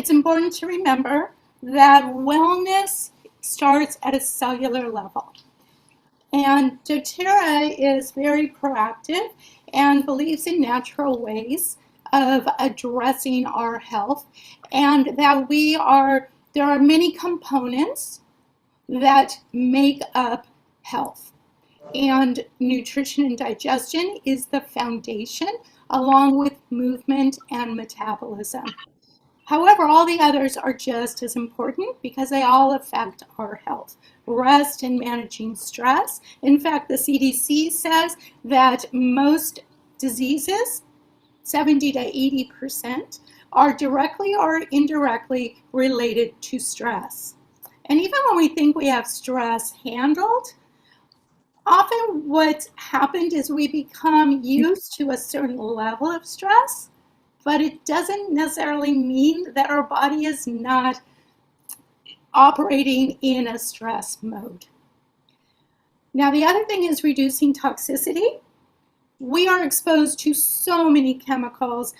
it's important to remember that wellness starts at a cellular level. And doTERRA is very proactive and believes in natural ways of addressing our health, and that there are many components that make up health. And nutrition and digestion is the foundation, along with movement and metabolism. However, all the others are just as important because they all affect our health. Rest and managing stress. In fact, the CDC says that most diseases, 70 to 80%, are directly or indirectly related to stress. And even when we think we have stress handled, often what's happened is we become used to a certain level of stress, but it doesn't necessarily mean that our body is not operating in a stress mode. Now, the other thing is reducing toxicity. We are exposed to so many chemicals.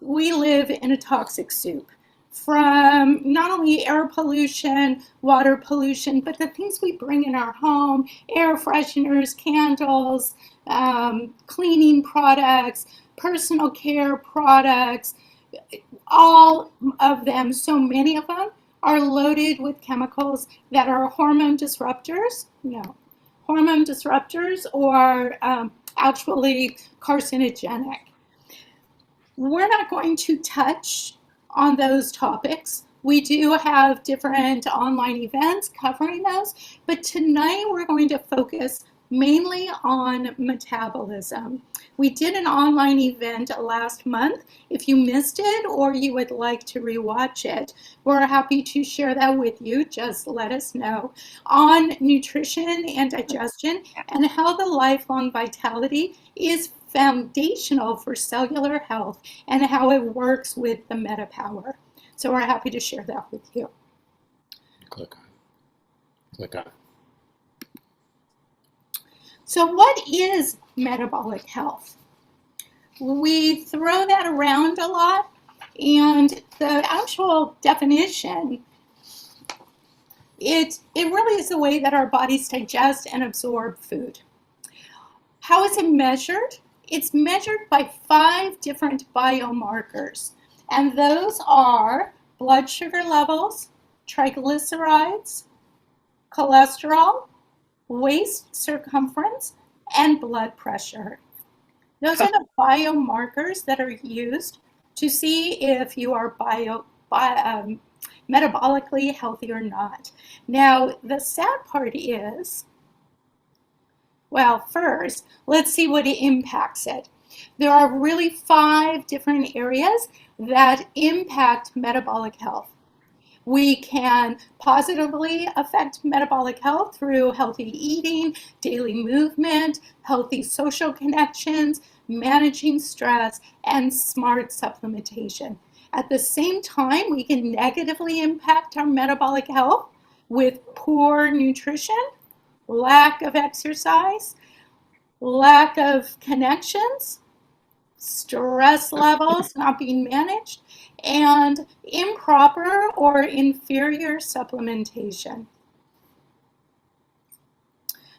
We live in a toxic soup, from not only air pollution, water pollution, but the things we bring in our home, air fresheners, candles, cleaning products, personal care products, all of them, so many of them, are loaded with chemicals that are hormone disruptors, or actually carcinogenic. We're not going to touch on those topics. We do have different online events covering those, but tonight we're going to focus mainly on metabolism. We did an online event last month. If you missed it or you would like to rewatch it, we're happy to share that with you. Just let us know, on nutrition and digestion and how the lifelong vitality is foundational for cellular health and how it works with the MetaPower. So we're happy to share that with you. Click on. So what is metabolic health? We throw that around a lot, and the actual definition, it really is the way that our bodies digest and absorb food. How is it measured? It's measured by 5 different biomarkers, and those are blood sugar levels, triglycerides, cholesterol, waist circumference, and blood pressure. Those are the biomarkers that are used to see if you are metabolically healthy or not. Now, the sad part is, well, first, let's see what impacts it. There are really 5 different areas that impact metabolic health. We can positively affect metabolic health through healthy eating, daily movement, healthy social connections, managing stress, and smart supplementation. At the same time, we can negatively impact our metabolic health with poor nutrition, lack of exercise, lack of connections, stress levels not being managed, and improper or inferior supplementation.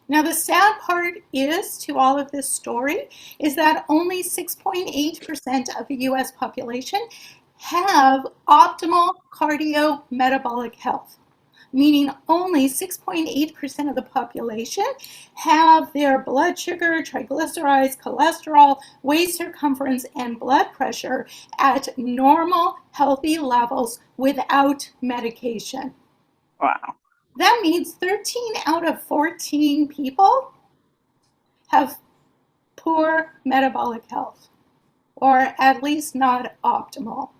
Now, the sad part is to all of this story is that only 6.8% of the US population have optimal cardiometabolic health, meaning only 6.8% of the population have their blood sugar, triglycerides, cholesterol, waist circumference, and blood pressure at normal, healthy levels without medication. Wow. That means 13 out of 14 people have poor metabolic health, or at least not optimal.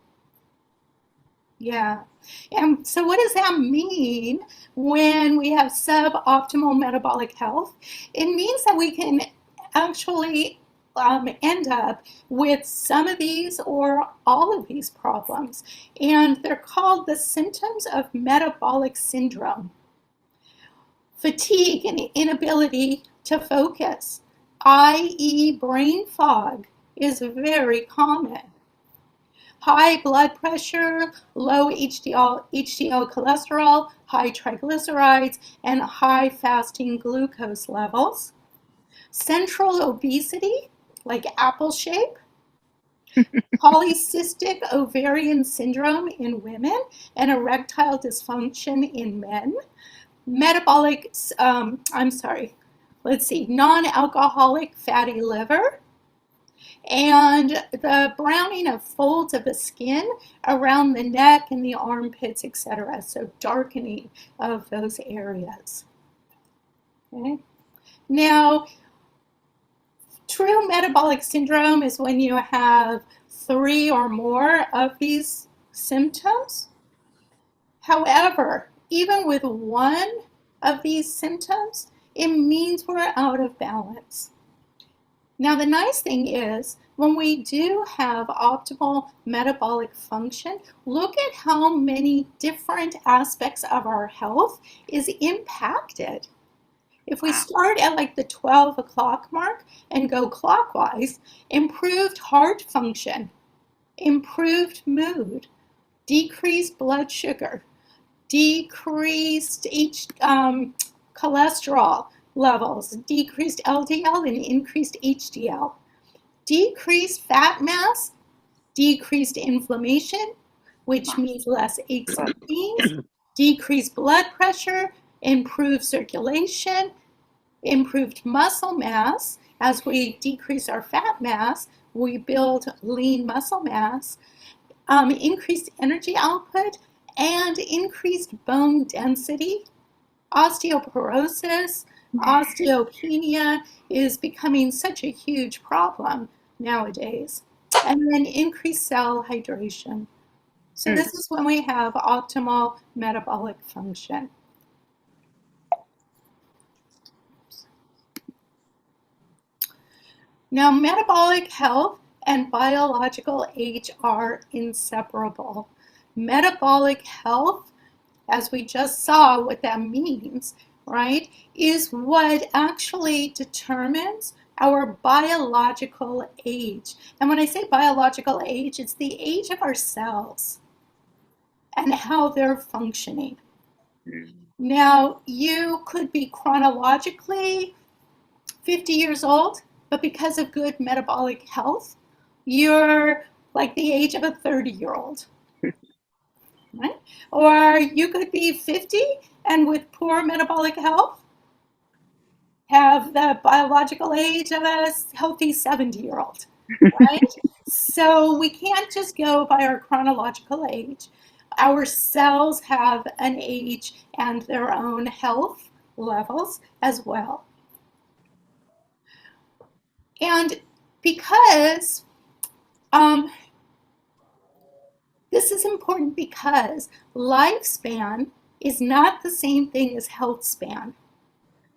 Yeah. And so what does that mean when we have suboptimal metabolic health? It means that we can actually end up with some of these or all of these problems. And they're called the symptoms of metabolic syndrome. Fatigue and inability to focus, i.e. brain fog, is very common. high blood pressure, low HDL cholesterol, high triglycerides, and high fasting glucose levels. Central obesity, like apple shape. Polycystic ovarian syndrome in women and erectile dysfunction in men. Metabolic, non-alcoholic fatty liver, and the browning of folds of the skin around the neck and the armpits, etc. So darkening of those areas. Okay. Now, true metabolic syndrome is when you have 3 or more of these symptoms. However, even with one of these symptoms, it means we're out of balance. Now, the nice thing is, when we do have optimal metabolic function, look at how many different aspects of our health is impacted. If we start at like the 12 o'clock mark and go clockwise, improved heart function, improved mood, decreased blood sugar, decreased cholesterol levels, decreased LDL and increased HDL, decreased fat mass, decreased inflammation, which means less aches and pains, decreased blood pressure, improved circulation, improved muscle mass. As we decrease our fat mass, we build lean muscle mass, increased energy output, and increased bone density. Osteoporosis, osteopenia is becoming such a huge problem nowadays. And then increased cell hydration. So this is when we have optimal metabolic function. Now, metabolic health and biological age are inseparable. Metabolic health, as we just saw what that means, right, is what actually determines our biological age. And when I say biological age, it's the age of our cells and how they're functioning. Now, you could be chronologically 50 years old, but because of good metabolic health, you're like the age of a 30-year-old. Right? Or you could be 50 and with poor metabolic health, have the biological age of a healthy 70-year-old, right? So we can't just go by our chronological age. Our cells have an age and their own health levels as well. And because this is important because lifespan is not the same thing as health span.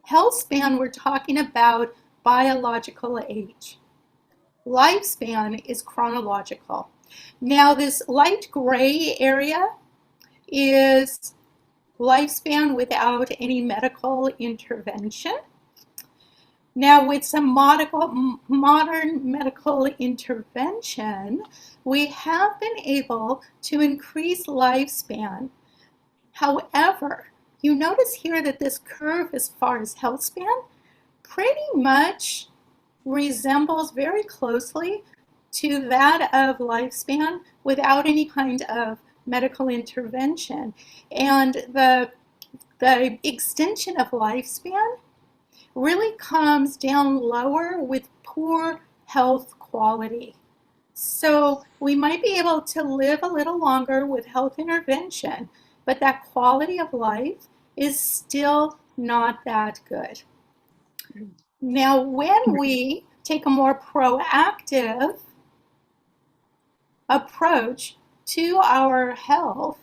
Health span, we're talking about biological age. Lifespan is chronological. Now, this light gray area is lifespan without any medical intervention. Now, with some modern medical intervention, we have been able to increase lifespan. However, you notice here that this curve as far as health span pretty much resembles very closely to that of lifespan without any kind of medical intervention. And the extension of lifespan really comes down lower with poor health quality. So we might be able to live a little longer with health intervention, but that quality of life is still not that good. Now, when we take a more proactive approach to our health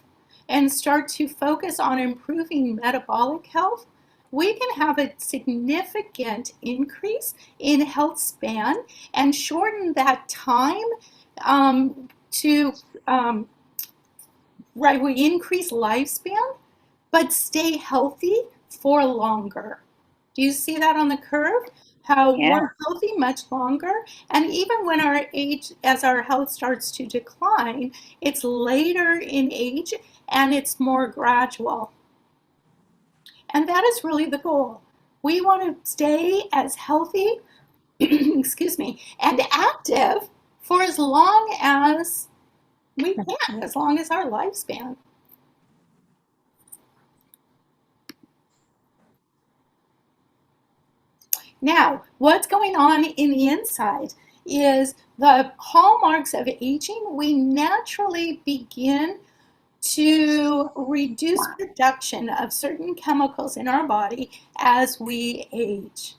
and start to focus on improving metabolic health, we can have a significant increase in health span and shorten that time we increase lifespan, but stay healthy for longer. Do you see that on the curve? how Yeah. we're healthy much longer. And even when as our health starts to decline, it's later in age and it's more gradual. And that is really the goal. We want to stay as healthy, excuse me, and active for as long as we can, as long as our lifespan. Now, what's going on in the inside is the hallmarks of aging. We naturally begin to reduce production of certain chemicals in our body as we age.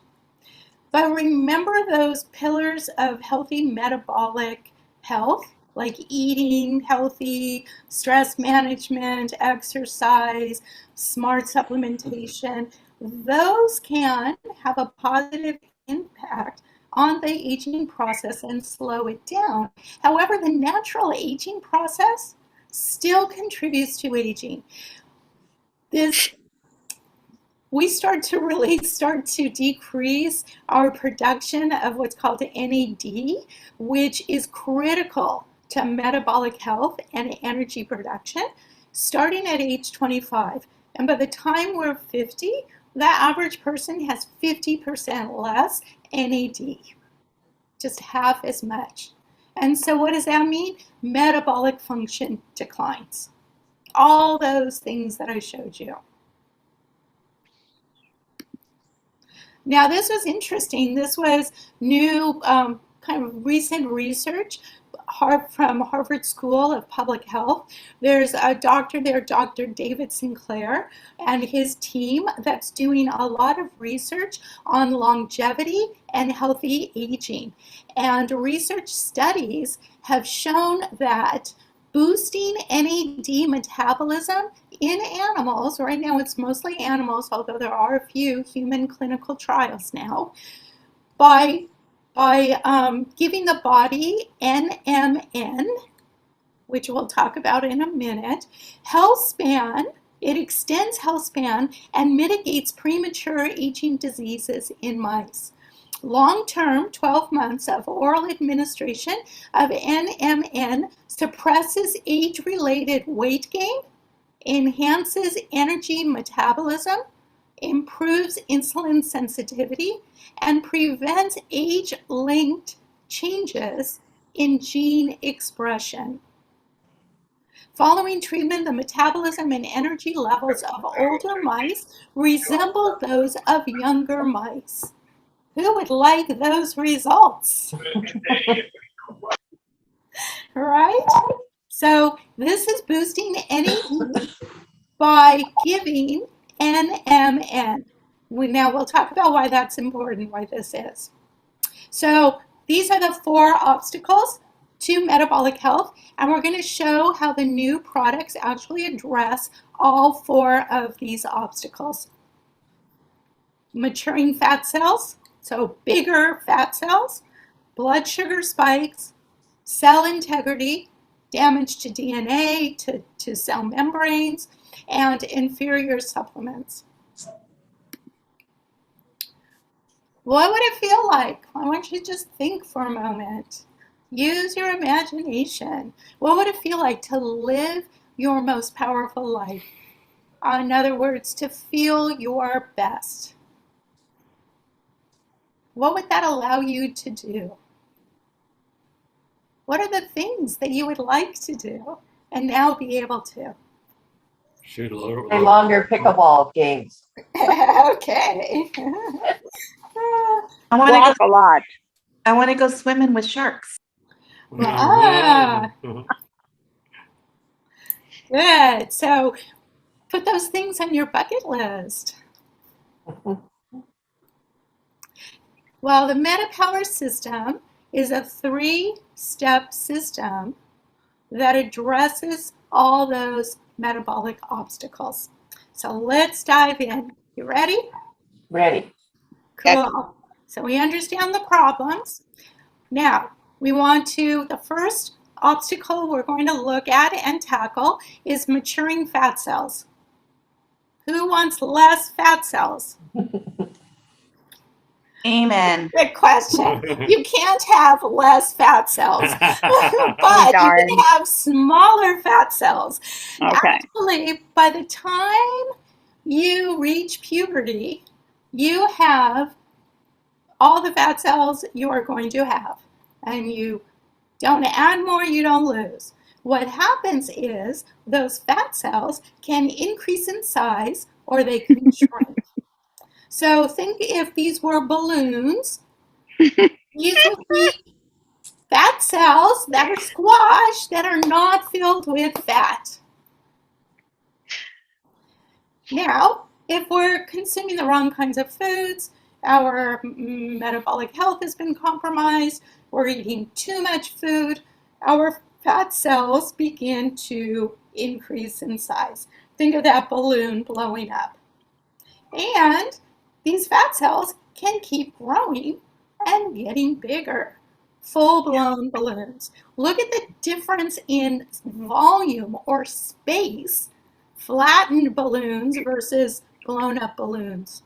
But remember those pillars of healthy metabolic health, like eating healthy, stress management, exercise, smart supplementation. Those can have a positive impact on the aging process and slow it down. However, the natural aging process still contributes to aging. We start to decrease our production of what's called NAD, which is critical to metabolic health and energy production, starting at age 25. And by the time we're 50, the average person has 50% less NAD, just half as much. And so what does that mean? Metabolic function declines. All those things that I showed you. Now, this was interesting. This was new, kind of recent research from Harvard School of Public Health. There's a doctor there, Dr. David Sinclair, and his team that's doing a lot of research on longevity and healthy aging. And research studies have shown that boosting NAD metabolism in animals, right now it's mostly animals, although there are a few human clinical trials now, by giving the body NMN, which we'll talk about in a minute, health span, it extends health span and mitigates premature aging diseases in mice. Long-term, 12 months of oral administration of NMN suppresses age-related weight gain, enhances energy metabolism, improves insulin sensitivity, and prevents age-linked changes in gene expression. Following treatment, the metabolism and energy levels of older mice resemble those of younger mice. Who would like those results? Right? So this is boosting NAD by giving NMN. Now we'll talk about why that's important, why this is. So these are the 4 obstacles to metabolic health, and we're going to show how the new products actually address all 4 of these obstacles. Maturing fat cells, so bigger fat cells, blood sugar spikes, cell integrity, damage to DNA, to cell membranes, and inferior supplements. What would it feel like? I want you to just think for a moment. Use your imagination. What would it feel like to live your most powerful life? In other words, to feel your best. What would that allow you to do? What are the things that you would like to do and now be able to? Shoot a little. No longer pickleball games. Okay. I want Walk a lot. I want to go swimming with sharks. Good. So put those things on your bucket list. Well, the MetaPower system is a 3-step system that addresses all those metabolic obstacles. So let's dive in. You ready? Ready. Cool. So we understand the problems. Now, the first obstacle we're going to look at and tackle is maturing fat cells. Who wants less fat cells? Amen. Good question. You can't have less fat cells, but you Darn. can have smaller fat cells. Okay. Actually, by the time you reach puberty, you have all the fat cells you are going to have, and you don't add more, you don't lose. What happens is those fat cells can increase in size or they can shrink. So think if these were balloons, these would be fat cells that are squashed that are not filled with fat. Now, if we're consuming the wrong kinds of foods, our metabolic health has been compromised, we're eating too much food, our fat cells begin to increase in size. Think of that balloon blowing up. And these fat cells can keep growing and getting bigger. Full-blown balloons. Look at the difference in volume or space, flattened balloons versus blown-up balloons.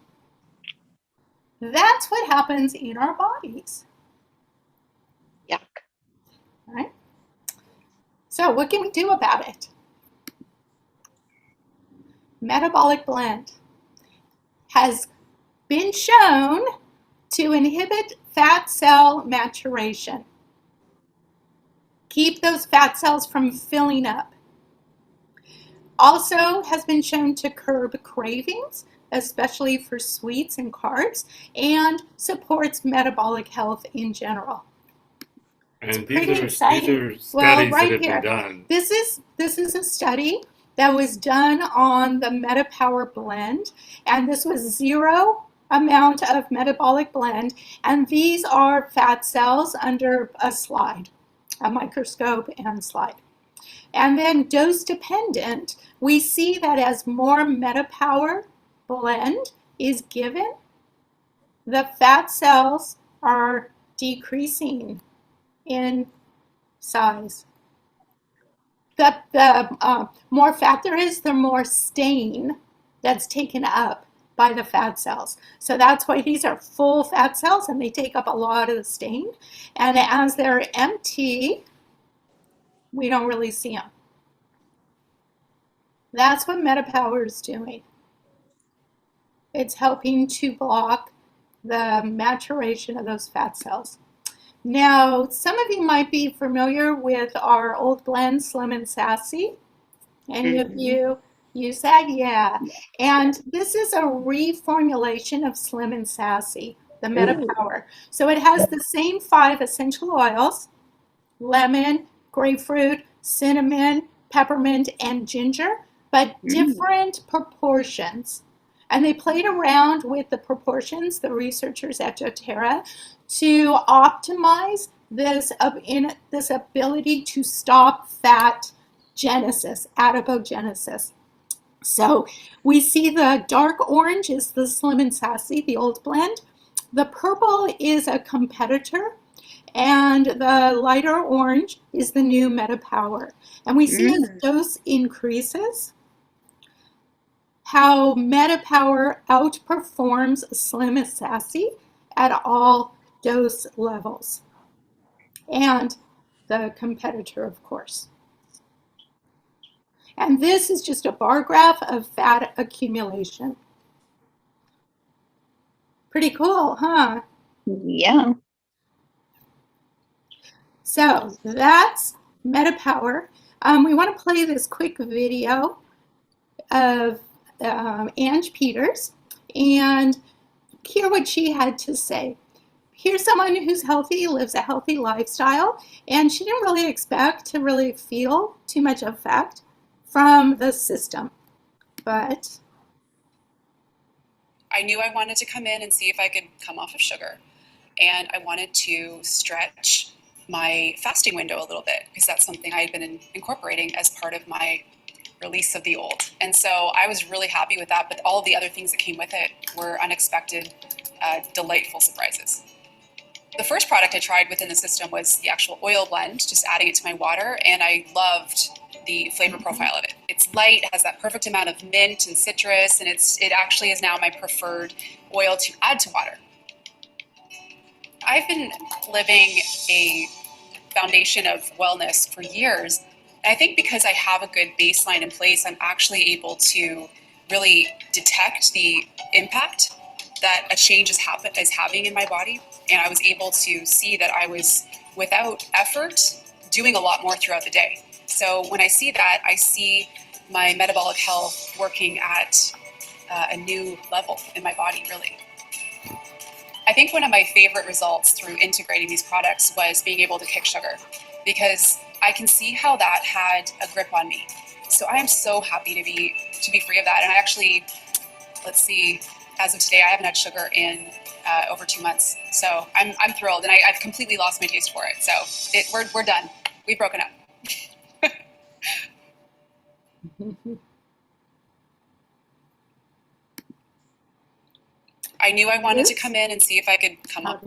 That's what happens in our bodies. Yuck. Right? So what can we do about it? Metabolic blend has been shown to inhibit fat cell maturation. Keep those fat cells from filling up. Also has been shown to curb cravings, especially for sweets and carbs, and supports metabolic health in general. And Pretty these are exciting. studies Well, that right have here. been done. This is a study that was done on the MetaPower blend, and this was zero amount of metabolic blend, and these are fat cells under a slide, a microscope and slide. And then dose dependent, we see that as more MetaPower blend is given, the fat cells are decreasing in size. The more fat there is, the more stain that's taken up by the fat cells. So that's why these are full fat cells and they take up a lot of the stain. And as they're empty, we don't really see them. That's what MetaPower is doing. It's helping to block the maturation of those fat cells. Now, some of you might be familiar with our old blend, Slim and Sassy. Any of you use that? Yeah. And this is a reformulation of Slim and Sassy, the MetaPower. So it has the same 5 essential oils: lemon, grapefruit, cinnamon, peppermint, and ginger, but different proportions. And they played around with the proportions, the researchers at doTERRA, to optimize this ability to stop fat genesis, adipogenesis. So we see the dark orange is the Slim and Sassy, the old blend. The purple is a competitor, and the lighter orange is the new MetaPower. And we see as dose increases, how MetaPower outperforms Slim and Sassy at all dose levels. And the competitor, of course. And this is just a bar graph of fat accumulation. Pretty cool, huh? Yeah. So that's MetaPower. We want to play this quick video of Ange Peters and hear what she had to say. Here's someone who's healthy, lives a healthy lifestyle, and she didn't really expect to really feel too much effect from the system. But I knew I wanted to come in and see if I could come off of sugar. And I wanted to stretch my fasting window a little bit because that's something I had been incorporating as part of my release of the old. And so I was really happy with that, but all of the other things that came with it were unexpected, delightful surprises. The first product I tried within the system was the actual oil blend, just adding it to my water, and I loved the flavor profile of it. It's light, has that perfect amount of mint and citrus, and it actually is now my preferred oil to add to water. I've been living a foundation of wellness for years. And I think because I have a good baseline in place, I'm actually able to really detect the impact that a change is having in my body. And I was able to see that I was, without effort, doing a lot more throughout the day. So when I see that, I see my metabolic health working at a new level in my body, really. I think one of my favorite results through integrating these products was being able to kick sugar, because I can see how that had a grip on me. So I am so happy to be free of that. And I actually, let's see, as of today, I haven't had sugar in over 2 months. So I'm thrilled, and I've completely lost my taste for it. So we're done. We've broken up. I knew I wanted to come in and see if I could come up.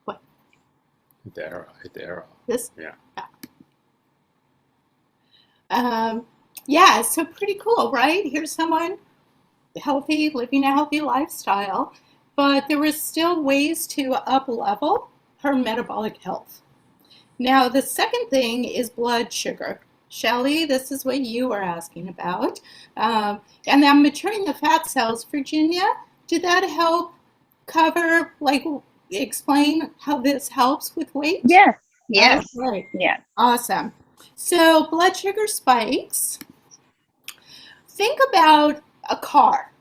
What? Hit the arrow. Hit the arrow. This? Yeah. Yeah, so pretty cool, right? Here's someone healthy, living a healthy lifestyle, but there were still ways to up-level her metabolic health. Now, the second thing is blood sugar. Shelley, this is what you were asking about. And then maturing the fat cells. Virginia, did that help cover, explain how this helps with weight? Yes. Yes. Oh, great. Yes. Awesome. So blood sugar spikes. Think about a car,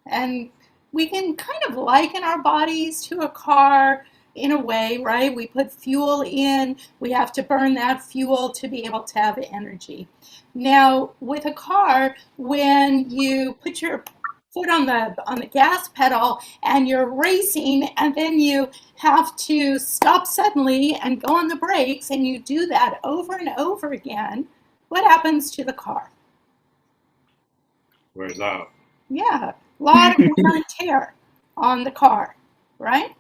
and we can kind of liken our bodies to a car in a way, right? We put fuel in, we have to burn that fuel to be able to have energy. Now, with a car, when you put your foot on the gas pedal and you're racing, and then you have to stop suddenly and go on the brakes, and you do that over and over again, what happens to the car? Wears out. Yeah, a lot of wear and tear on the car, right?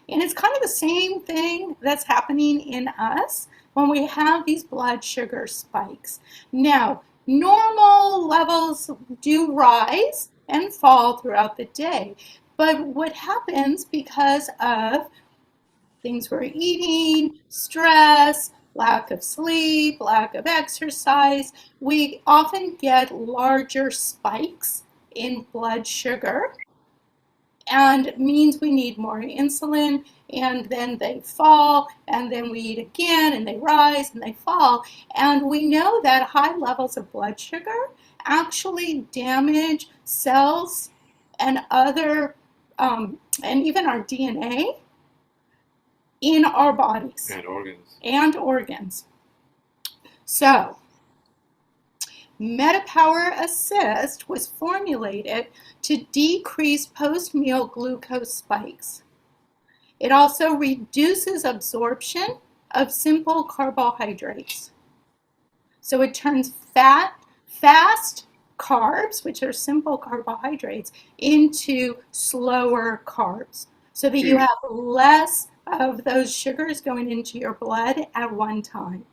And it's kind of the same thing that's happening in us when we have these blood sugar spikes. Now, normal levels do rise and fall throughout the day, but what happens because of things we're eating, stress, lack of sleep, lack of exercise, we often get larger spikes in blood sugar, and it means we need more insulin, and then they fall, and then we eat again, and they rise, and they fall. And we know that high levels of blood sugar actually damage cells and other, and even our DNA in our bodies And organs. and organs. So, MetaPower Assist was formulated to decrease post-meal glucose spikes. It also reduces absorption of simple carbohydrates. So it turns fast carbs, which are simple carbohydrates, into slower carbs, so that you have less of those sugars going into your blood at one time.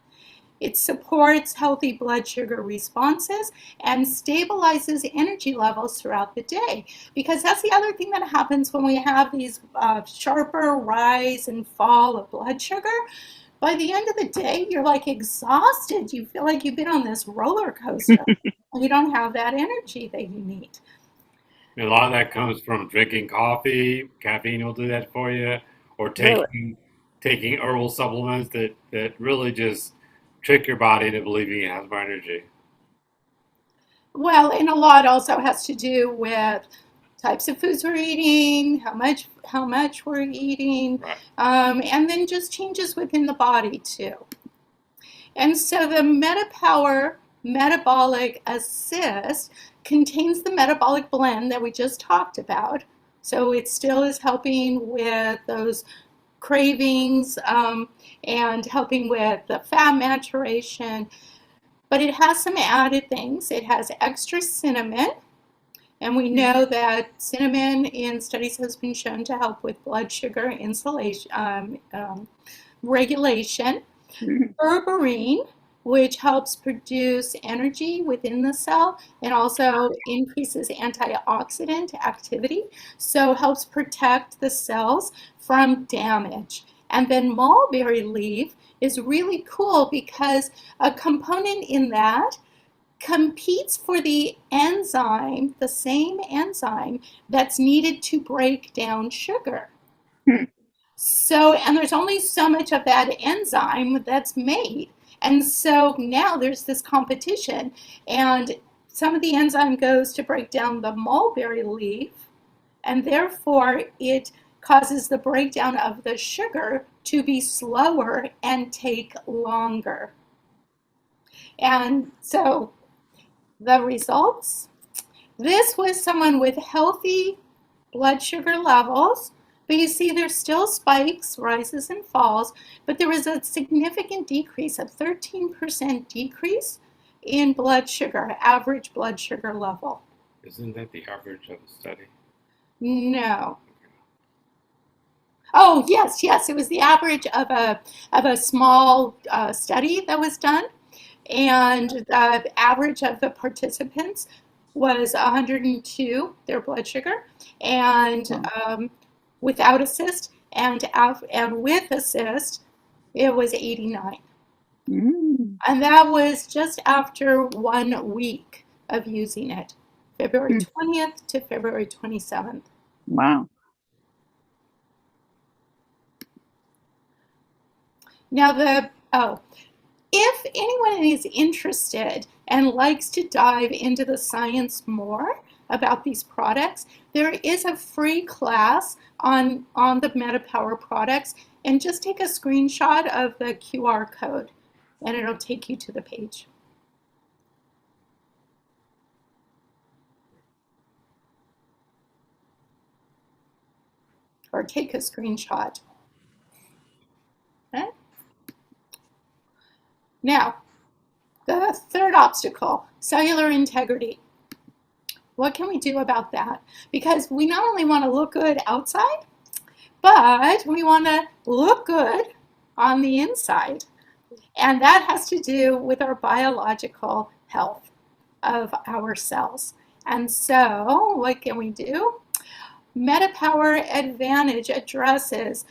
It supports healthy blood sugar responses and stabilizes energy levels throughout the day. Because that's the other thing that happens when we have these sharper rise and fall of blood sugar. By the end of the day, you're like exhausted. You feel like you've been on this roller coaster. You don't have that energy that you need. And a lot of that comes from drinking coffee. Caffeine will do that for you, or taking herbal supplements that really just trick your body into believing it has more energy. Well, and a lot also has to do with types of foods we're eating, how much we're eating, Right. and then just changes within the body too. And so the MetaPower Metabolic Assist contains the metabolic blend that we just talked about. So it still is helping with those cravings and helping with the fat maturation. But it has some added things. It has extra cinnamon. And we know that cinnamon in studies has been shown to help with blood sugar regulation. Berberine, which helps produce energy within the cell and also increases antioxidant activity, so helps protect the cells from damage. And then mulberry leaf is really cool because a component in that competes for the enzyme, the same enzyme that's needed to break down sugar. So, and there's only so much of that enzyme that's made. And so now there's this competition, and some of the enzyme goes to break down the mulberry leaf, and therefore it causes the breakdown of the sugar to be slower and take longer. And so the results, this was someone with healthy blood sugar levels, but you see there's still spikes, rises and falls, but there was a significant decrease, a 13% decrease in blood sugar, average blood sugar level. Isn't that the average of the study? No. Oh, yes, it was the average of a small study that was done, and the average of the participants was 102, their blood sugar, and without assist, and with assist, it was 89. And that was just after 1 week of using it, February 20th to February 27th. Wow. Now if anyone is interested and likes to dive into the science more about these products, there is a free class on the MetaPower products, and just take a screenshot of the QR code and it'll take you to the page. Or take a screenshot. Okay? Now, the third obstacle, cellular integrity. What can we do about that? Because we not only want to look good outside, but we want to look good on the inside. And that has to do with our biological health of our cells. And so, what can we do? MetaPower Advantage addresses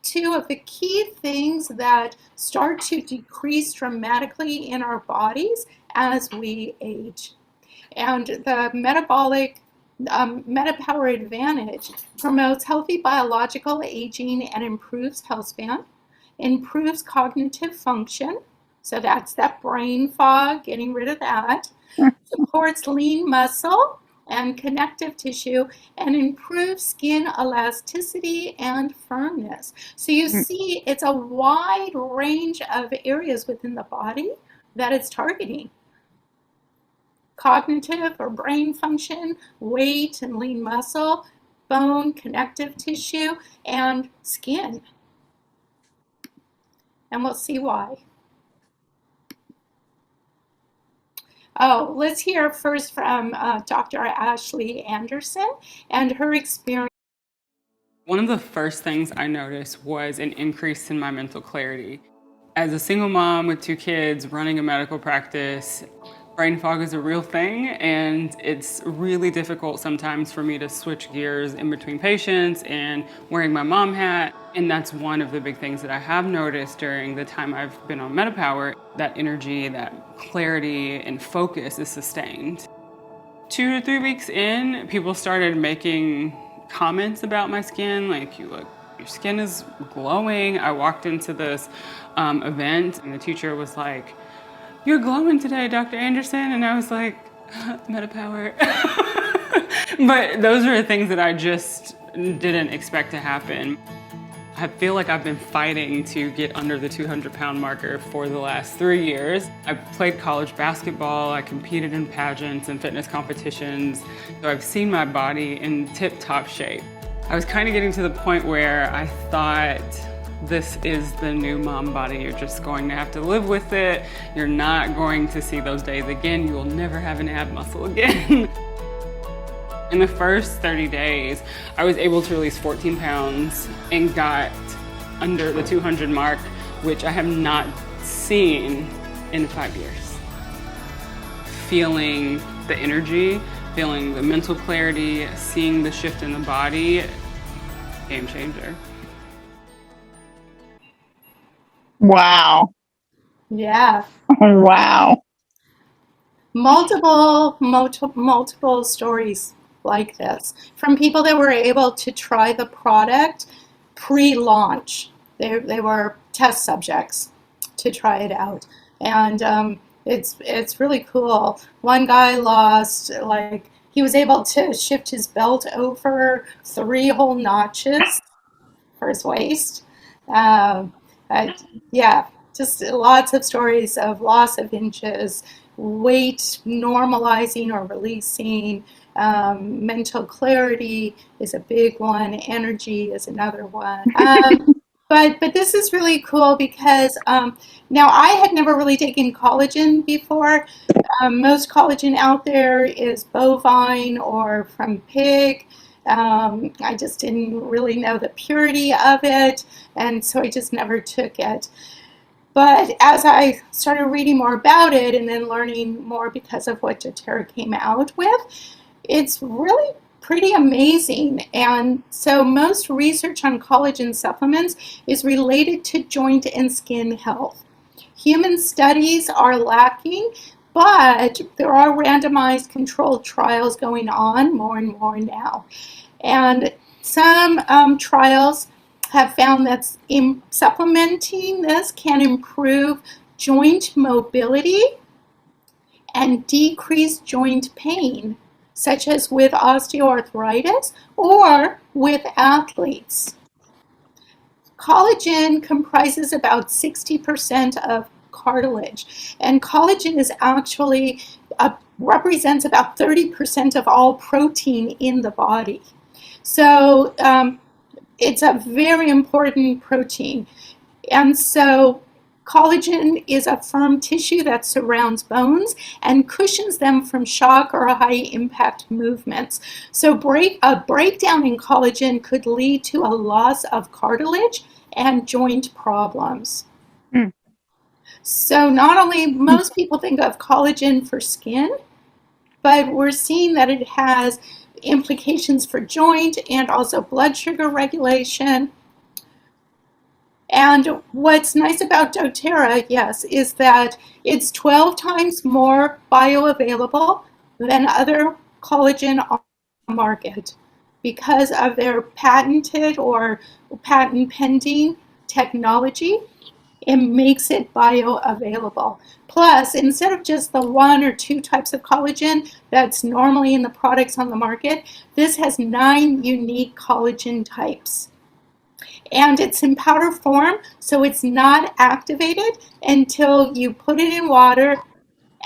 two of the key things that start to decrease dramatically in our bodies as we age. And the MetaPower Advantage promotes healthy biological aging and improves health span, improves cognitive function, so that's that brain fog, getting rid of that, supports lean muscle and connective tissue, and improves skin elasticity and firmness. So you see, it's a wide range of areas within the body that it's targeting. Cognitive or brain function, weight and lean muscle, bone, connective tissue, and skin. And we'll see why. Oh, let's hear first from Dr. Ashley Anderson and her experience. One of the first things I noticed was an increase in my mental clarity. As a single mom with 2 kids running a medical practice, brain fog is a real thing, and it's really difficult sometimes for me to switch gears in between patients and wearing my mom hat. And that's one of the big things that I have noticed during the time I've been on MetaPower. That energy, that clarity and focus is sustained. 2 to 3 weeks in, people started making comments about my skin, like, your skin is glowing. I walked into this event and the teacher was like, "You're glowing today, Dr. Anderson." And I was like, MetaPower. But those are the things that I just didn't expect to happen. I feel like I've been fighting to get under the 200-pound marker for the last 3 years. I played college basketball, I competed in pageants and fitness competitions, so I've seen my body in tip-top shape. I was kind of getting to the point where I thought, this is the new mom body. You're just going to have to live with it. You're not going to see those days again. You will never have an ab muscle again. In the first 30 days, I was able to release 14 pounds and got under the 200 mark, which I have not seen in 5 years. Feeling the energy, feeling the mental clarity, seeing the shift in the body, game changer. Wow. Yeah. Wow. Multiple stories like this from people that were able to try the product pre-launch. They were test subjects to try it out, and it's really cool. One guy lost, like, he was able to shift his belt over 3 whole notches for his waist. Um, I, yeah, just lots of stories of loss of inches, weight normalizing or releasing. Mental clarity is a big one. Energy is another one. But this is really cool because now I had never really taken collagen before. Most collagen out there is bovine or from pig. I just didn't really know the purity of it, and so I just never took it. But as I started reading more about it and then learning more because of what doTERRA came out with, it's really pretty amazing. And so most research on collagen supplements is related to joint and skin health. Human studies are lacking, but there are randomized controlled trials going on more and more now. And some trials have found that supplementing this can improve joint mobility and decrease joint pain, such as with osteoarthritis or with athletes. Collagen comprises about 60% of cartilage, and collagen is actually represents about 30% of all protein in the body. So it's a very important protein. And so collagen is a firm tissue that surrounds bones and cushions them from shock or high impact movements. So a breakdown in collagen could lead to a loss of cartilage and joint problems. Hmm. So not only most people think of collagen for skin, but we're seeing that it has implications for joint and also blood sugar regulation. And what's nice about doTERRA, yes, is that it's 12 times more bioavailable than other collagen on the market because of their patented or patent pending technology. It makes it bioavailable. Plus, instead of just the 1 or 2 types of collagen that's normally in the products on the market, this has 9 unique collagen types. And it's in powder form, so it's not activated until you put it in water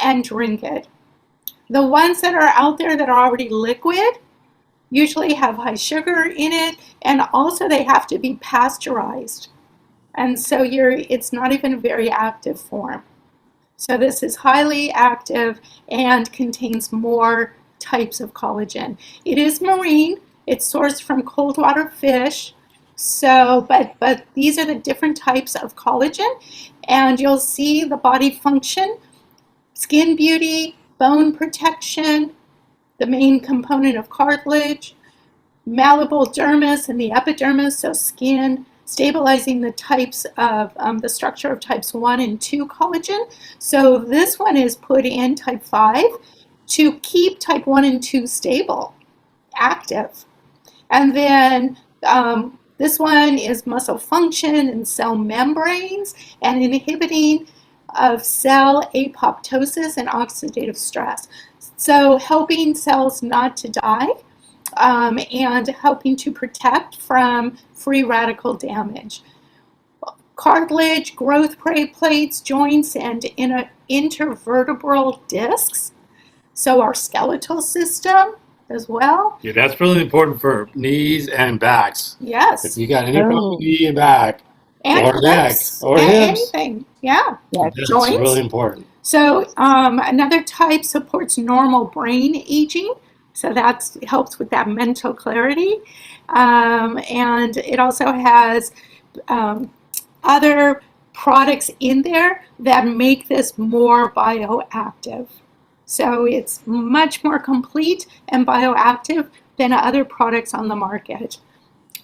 and drink it. The ones that are out there that are already liquid usually have high sugar in it, and also they have to be pasteurized. And so it's not even a very active form. So this is highly active and contains more types of collagen. It is marine. It's sourced from cold water fish. So, but these are the different types of collagen, and you'll see the body function, skin beauty, bone protection, the main component of cartilage, malleable dermis and the epidermis, so skin, stabilizing the types of the structure of types 1 and 2 collagen. So this one is put in type 5 to keep type 1 and 2 stable, active. And then this one is muscle function and cell membranes and inhibiting of cell apoptosis and oxidative stress. So helping cells not to die and helping to protect from free radical damage. Cartilage, growth plates, joints, and intervertebral discs. So our skeletal system as well. Yeah, that's really important for knees and backs. Yes. If you got any problem with knee and back, And or neck, hips, or and hips, anything. Yeah. that's Joints. really important. So another type supports normal brain aging. So that helps with that mental clarity. And it also has other products in there that make this more bioactive. So it's much more complete and bioactive than other products on the market.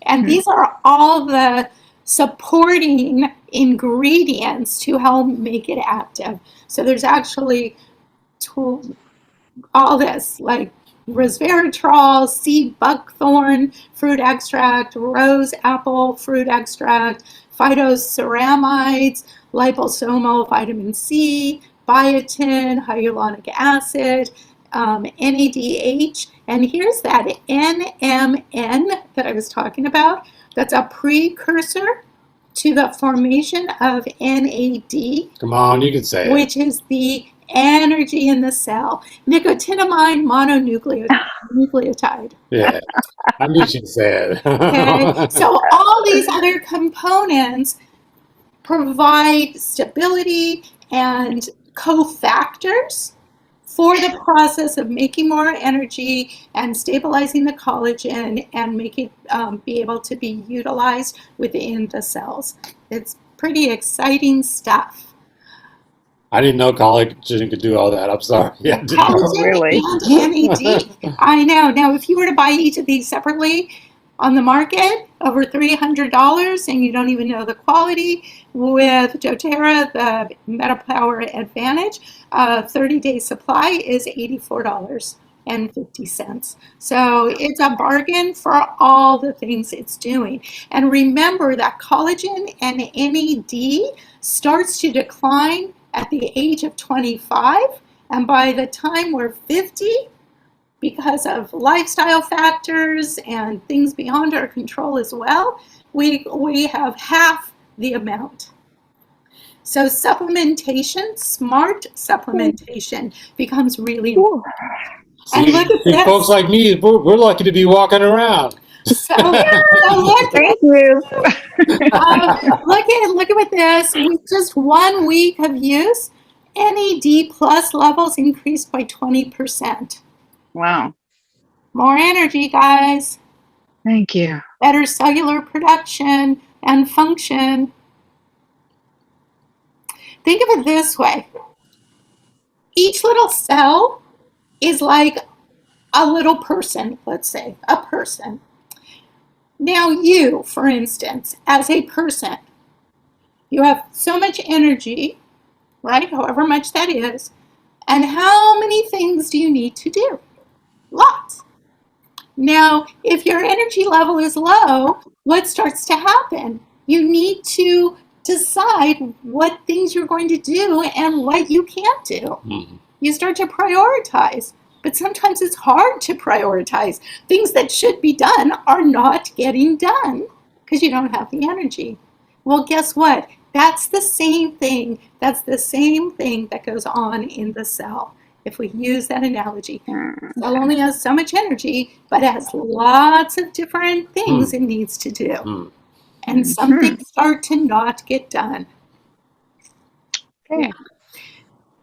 And these are all the supporting ingredients to help make it active. So there's actually all this, like resveratrol, seed buckthorn fruit extract, rose apple fruit extract, phytoceramides, liposomal vitamin C, biotin, hyaluronic acid, NADH, and here's that NMN that I was talking about. That's a precursor to the formation of NAD. Come on, you can say it. Which is the energy in the cell. Nicotinamide mononucleotide. Yeah, I knew she'd say it. Okay, so all these other components provide stability and cofactors for the process of making more energy and stabilizing the collagen and make it be able to be utilized within the cells. It's pretty exciting stuff. I didn't know collagen could do all that. I'm sorry. Yeah, Collagen really? and NAD. I know. Now, if you were to buy each of these separately on the market, over $300, and you don't even know the quality, with doTERRA, the MetaPower Advantage, 30-day supply is $84.50. So it's a bargain for all the things it's doing. And remember that collagen and NAD starts to decline at the age of 25, and by the time we're 50, because of lifestyle factors and things beyond our control as well, we have half the amount. So supplementation, smart supplementation, becomes really important. And look at this. Folks like me, we're lucky to be walking around. So look Thank you. look at this. With just 1 week of use, NAD plus levels increased by 20%. Wow. More energy, guys. Thank you. Better cellular production and function. Think of it this way. Each little cell is like a little person, let's say, a person. Now you, for instance, as a person, you have so much energy, right? However much that is. And how many things do you need to do? Lots. Now, if your energy level is low, what starts to happen? You need to decide what things you're going to do and what you can't do. Mm-hmm. You start to prioritize, but sometimes it's hard to prioritize. Things that should be done are not getting done because you don't have the energy. Well, guess what? That's the same thing. That's the same thing that goes on in the cell. If we use that analogy, the cell only has so much energy, but it has lots of different things it needs to do. And some things start to not get done. Okay. Yeah.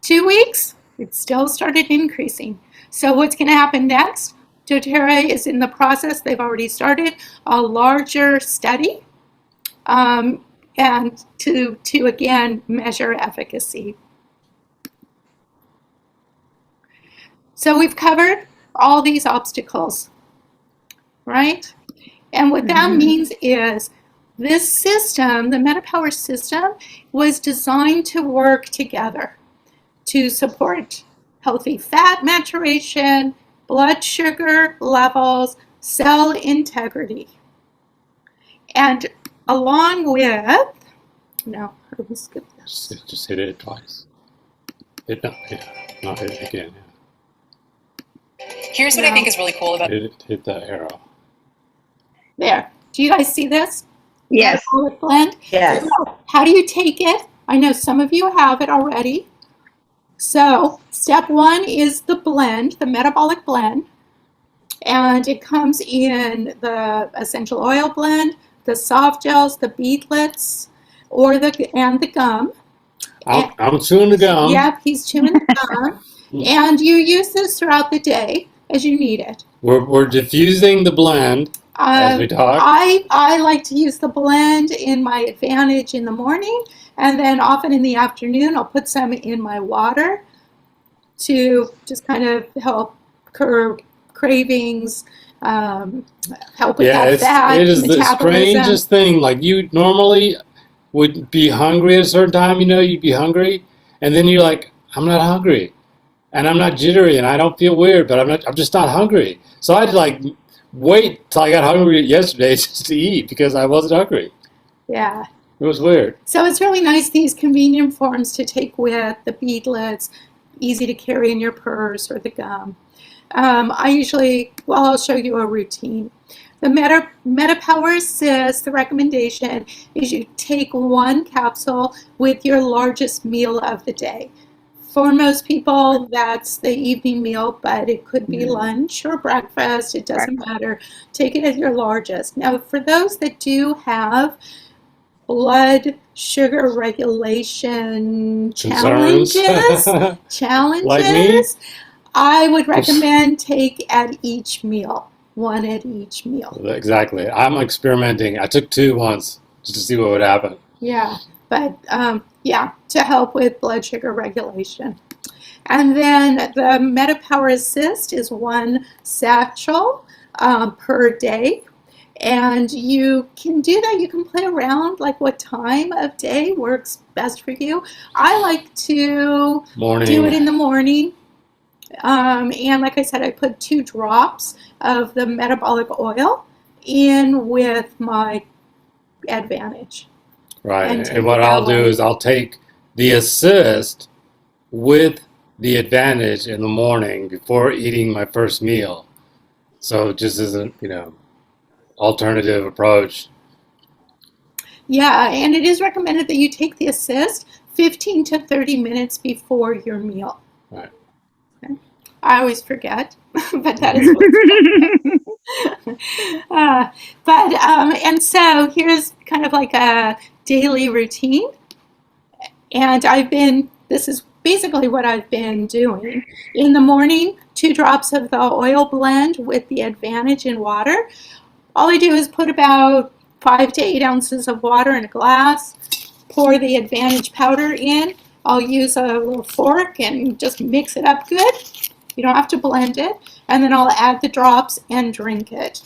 2 weeks, it still started increasing. So what's going to happen next? doTERRA is in the process, they've already started a larger study and to again measure efficacy. So we've covered all these obstacles, right? And what that means is this system, the MetaPower system, was designed to work together to support healthy fat maturation, blood sugar levels, cell integrity. And along with, no, let me skip this. Just hit it twice. Hit it again. Here's what I think is really cool about Hit that arrow. There. Do you guys see this? Yes. Metabolic blend? Yes. So how do you take it? I know some of you have it already. So step 1 is the blend, the metabolic blend. And it comes in the essential oil blend, the soft gels, the beadlets, and the gum. I'm chewing the gum. Yep, he's chewing the gum. And you use this throughout the day as you need it. We're diffusing the blend as we talk. I like to use the blend in my Advantage in the morning And then often in the afternoon, I'll put some in my water to just kind of help curb cravings, help with Yeah, that fat it is the metabolism. strangest thing. Like you normally would be hungry at a certain time, you'd be hungry, and then you're like, I'm not hungry, and I'm not jittery, and I don't feel weird, but I'm just not hungry. So I had to like wait till I got hungry yesterday just to eat because I wasn't hungry. Yeah. It was weird. So it's really nice, these convenient forms to take with the beadlets, easy to carry in your purse or the gum. I'll show you a routine. The MetaPower Assist, the recommendation is you take one capsule with your largest meal of the day. For most people, that's the evening meal, but it could be lunch or breakfast. It doesn't matter. Take it as your largest. Now, for those that do have blood sugar regulation Concerns. Like me? I would recommend take at each meal, one at each meal. Exactly. I'm experimenting. I took 2 once just to see what would happen. Yeah, but to help with blood sugar regulation. And then the MetaPower Assist is one satchel per day. And you can do that. You can play around like what time of day works best for you. I like to do it in the morning. And like I said, I put 2 drops of the metabolic oil in with my Advantage. Right. And what I'll do is I'll take the Assist with the Advantage in the morning before eating my first meal. So it just isn't, alternative approach. Yeah, and it is recommended that you take the Assist 15 to 30 minutes before your meal. Right. Okay. I always forget, but that is what and so here's kind of like a daily routine. And this is basically what I've been doing. In the morning, 2 drops of the oil blend with the Advantage in water. All I do is put about 5 to 8 ounces of water in a glass, pour the Advantage powder in. I'll use a little fork and just mix it up good. You don't have to blend it. And then I'll add the drops and drink it.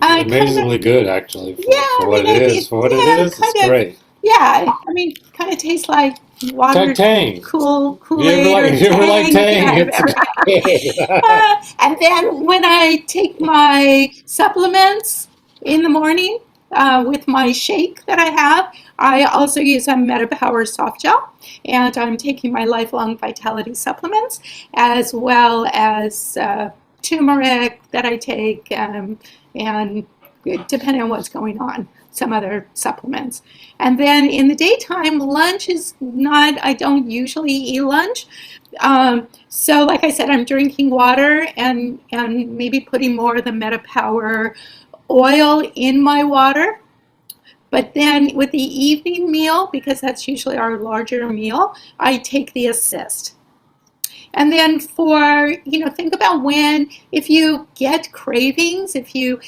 Amazingly good, actually, for what it is. For what it is, it's great. Yeah, I mean, kind of tastes like water, Tang. Kool-Aid, you ever like Tang? And then when I take my supplements in the morning with my shake that I have, I also use a MetaPower soft gel, and I'm taking my Lifelong Vitality supplements as well as turmeric that I take, and depending on what's going on, some other supplements. And then in the daytime, lunch is not, I don't usually eat lunch. So like I said, I'm drinking water and maybe putting more of the MetaPower oil in my water. But then with the evening meal, because that's usually our larger meal, I take the Assist. And then think about if you get cravings, if you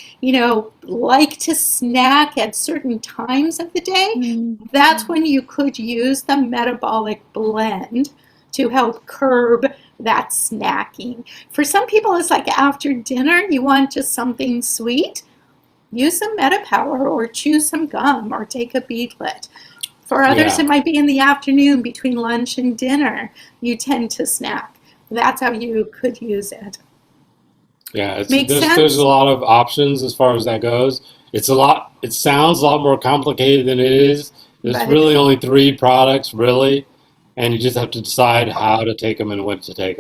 like to snack at certain times of the day, that's when you could use the metabolic blend to help curb that snacking. For some people, it's like after dinner, you want just something sweet. Use some MetaPower or chew some gum or take a beadlet. For others, it might be in the afternoon between lunch and dinner. You tend to snack. That's how you could use it. Yeah, there's a lot of options as far as that goes. It sounds a lot more complicated than it is. There's really only 3 products, really, and you just have to decide how to take them and when to take them.